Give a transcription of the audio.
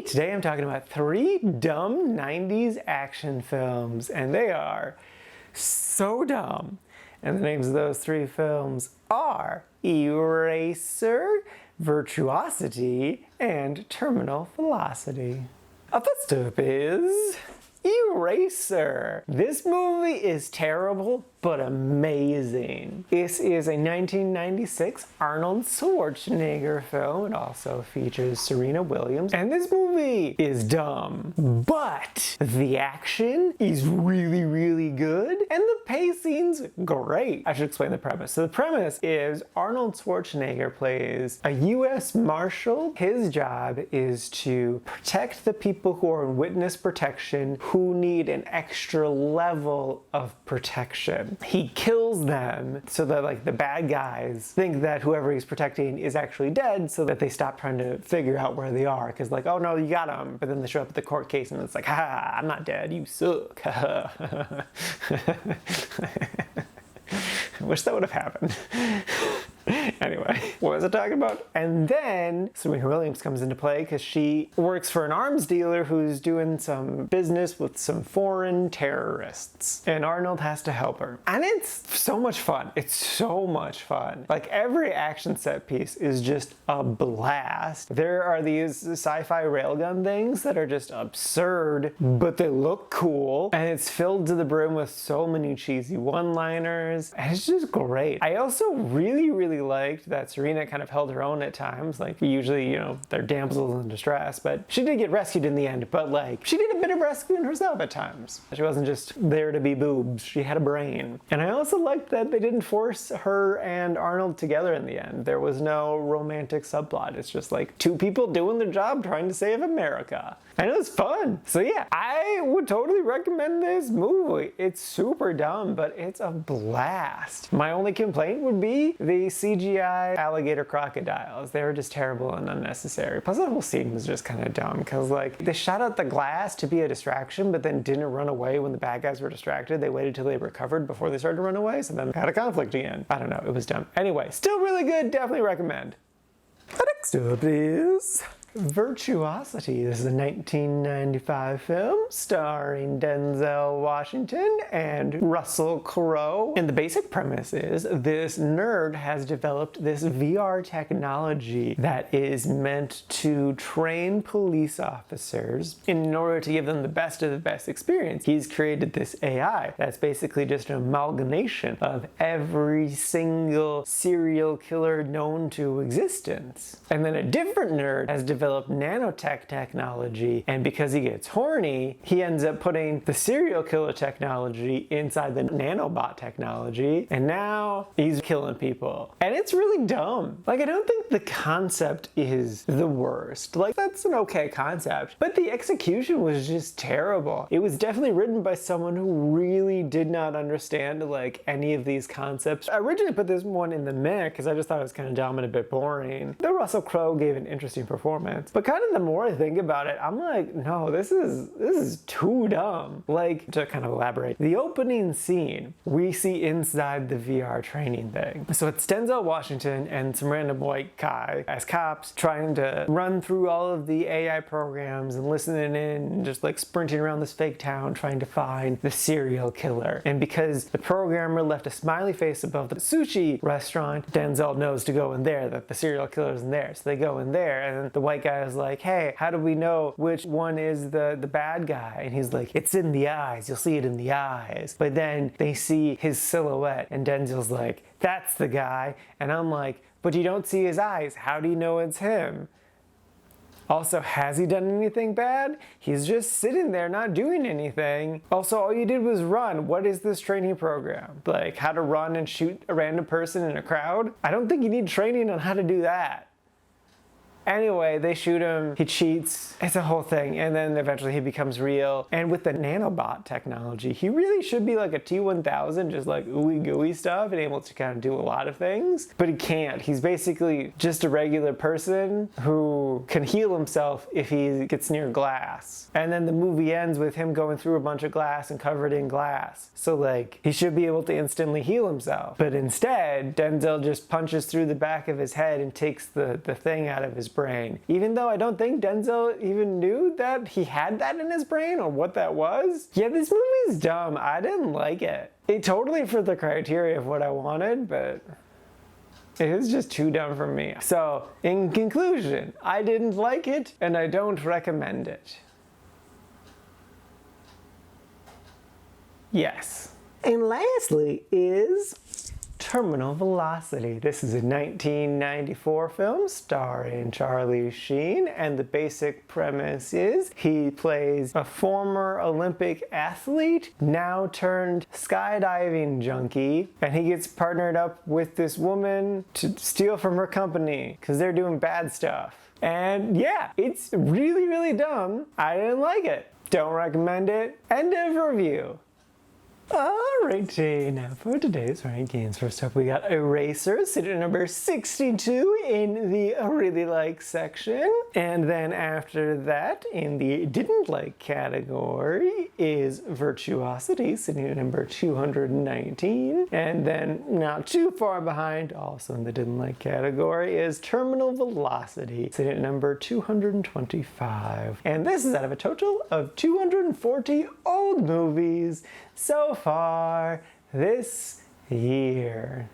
Today I'm talking about 3 dumb 90s action films, and they are so dumb. And the names of those 3 films are Eraser, Virtuosity, and Terminal Velocity. First up is Eraser. This movie is terrible but amazing. This is a 1996 Arnold Schwarzenegger film. It also features Serena Williams. And this movie is dumb, but the action is really, really good. And the pacing's great. I should explain the premise. So the premise is Arnold Schwarzenegger plays a U.S. Marshal. His job is to protect the people who are in witness protection who need an extra level of protection. He kills them so that the bad guys think that whoever he's protecting is actually dead, so that they stop trying to figure out where they are, because oh no, you got him. But then they show up at the court case and it's like, ha, I'm not dead, you suck. I wish that would have happened. Anyway, what was I talking about? And then Serena Williams comes into play because she works for an arms dealer who's doing some business with some foreign terrorists. And Arnold has to help her. And it's so much fun. It's so much fun. Every action set piece is just a blast. There are these sci-fi railgun things that are just absurd, but they look cool. And it's filled to the brim with so many cheesy one-liners. And it's just great. I also really liked that Serena kind of held her own at times. Usually, they're damsels in distress, but she did get rescued in the end. But she did a bit of rescuing herself at times. She wasn't just there to be boobs. She had a brain. And I also liked that they didn't force her and Arnold together in the end. There was no romantic subplot. It's just 2 people doing their job trying to save America. And it was fun. So yeah, I would totally recommend this movie. It's super dumb, but it's a blast. My only complaint would be the CGI alligator crocodiles. They were just terrible and unnecessary. Plus the whole scene was just kind of dumb because they shot out the glass to be a distraction, but then didn't run away when the bad guys were distracted. They waited till they recovered before they started to run away, so then had a conflict again. I don't know, it was dumb. Anyway, still really good, definitely recommend. Next up is Virtuosity. This is a 1995 film starring Denzel Washington and Russell Crowe. And the basic premise is this nerd has developed this VR technology that is meant to train police officers in order to give them the best of the best experience. He's created this AI that's basically just an amalgamation of every single serial killer known to existence. And then a different nerd has developed nanotech technology, and because he gets horny, he ends up putting the serial killer technology inside the nanobot technology, and now he's killing people. And it's really dumb. I don't think the concept is the worst. That's an okay concept, but the execution was just terrible. It was definitely written by someone who really did not understand any of these concepts. I originally put this one in the mix because I just thought it was kind of dumb and a bit boring. Though Russell Crowe gave an interesting performance. But kind of the more I think about it, I'm like, no, this is too dumb. To kind of elaborate, the opening scene, we see inside the VR training thing. So it's Denzel Washington and some random white guy as cops trying to run through all of the AI programs and listening in and just sprinting around this fake town trying to find the serial killer. And because the programmer left a smiley face above the sushi restaurant, Denzel knows to go in there, that the serial killer's in there. So they go in there, and the white guy is like, hey, how do we know which one is the bad guy? And he's like, it's in the eyes, you'll see it in the eyes. But then they see his silhouette, and Denzel's like, that's the guy. And I'm like, but you don't see his eyes, how do you know it's him? Also, has he done anything bad? He's just sitting there not doing anything. Also, all you did was run. What is this training program? How to run and shoot a random person in a crowd? I don't think you need training on how to do that. Anyway, they shoot him, he cheats, it's a whole thing, and then eventually he becomes real. And with the nanobot technology, he really should be like a T-1000, just ooey gooey stuff and able to kind of do a lot of things. But he can't. He's basically just a regular person who can heal himself if he gets near glass. And then the movie ends with him going through a bunch of glass and covered in glass. So he should be able to instantly heal himself. But instead, Denzel just punches through the back of his head and takes the thing out of his brain. brain. Even though I don't think Denzel even knew that he had that in his brain or what that was. Yeah, this movie's dumb. I didn't like it. It totally fit the criteria of what I wanted, but it was just too dumb for me. So, in conclusion, I didn't like it and I don't recommend it. Yes. And lastly is Terminal Velocity. This is a 1994 film starring Charlie Sheen, and the basic premise is he plays a former Olympic athlete, now turned skydiving junkie, and he gets partnered up with this woman to steal from her company because they're doing bad stuff. And yeah, it's really, really dumb. I didn't like it. Don't recommend it. End of review. Alrighty, now for today's rankings. First up, we got Eraser, sitting at number 62 in the really like section. And then after that, in the didn't like category, is Virtuosity, sitting at number 219. And then, not too far behind, also in the didn't like category, is Terminal Velocity, sitting at number 225. And this is out of a total of 240 old movies so far this year.